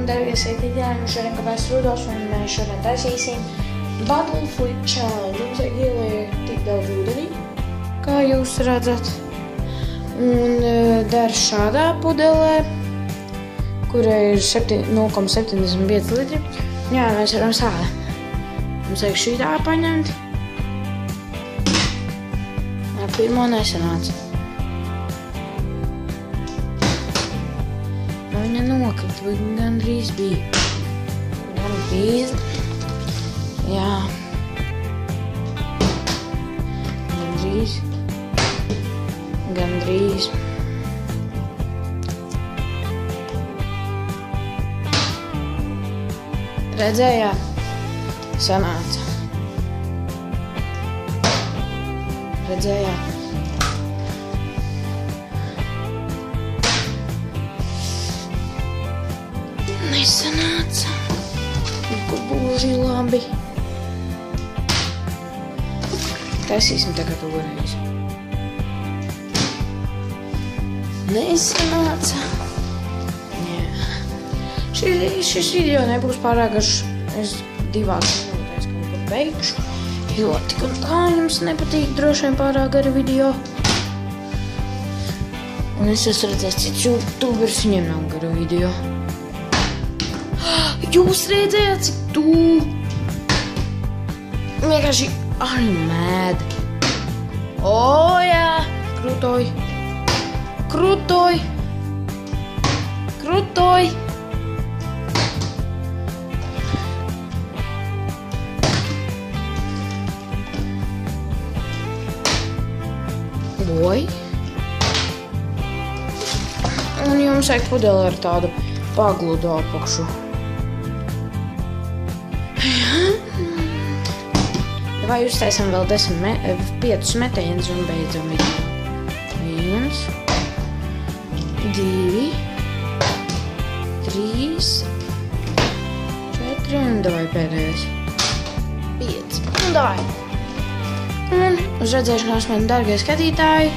Un, darbie skatītāji, mums šodien kāpēc Rudolfs, un mēs šodien taisīsim Bottle Flip Challenge. Jums vajag ieliekt tik daudz ūdenī, kā jūs redzat. Un dar šādā pudelē, kura ir 0,75 litri. Jā, mēs varam sāda. Mums vajag šitā paņemt. Ar pirmo nesanāca. Viņa nokrita, bet gandrīz bija. Gandrīz. Jā. Gandrīz. Gandrīz. Redzējāt? Sanāca. Redzējāt? Nesanāca. Kur būži labi. Taisīsim tagad oreiz. Nesanāca. Jā. Šis video nebūs pārāk garš. Es 2 minūtēs kaut kur beigšu. Jo tik un tā jums nepatīk droši vien pārāk gari video. Un es esmu redzējis cits youtubers, viņiem nav gara video. Jūs redzējāt, cik tu vienkārši mad. O, jā, krutoj. Krutoj. Krutoj. Oi. Un jums vajag pudeli ar tādu pagludu apakšu. Vai uztaisam vēl 5 metienus un beidzam video. 1, 2, 3, 4 un davai pēdējais. 5 un davai. Un uz redzēšanos, mani dargie skatītāji.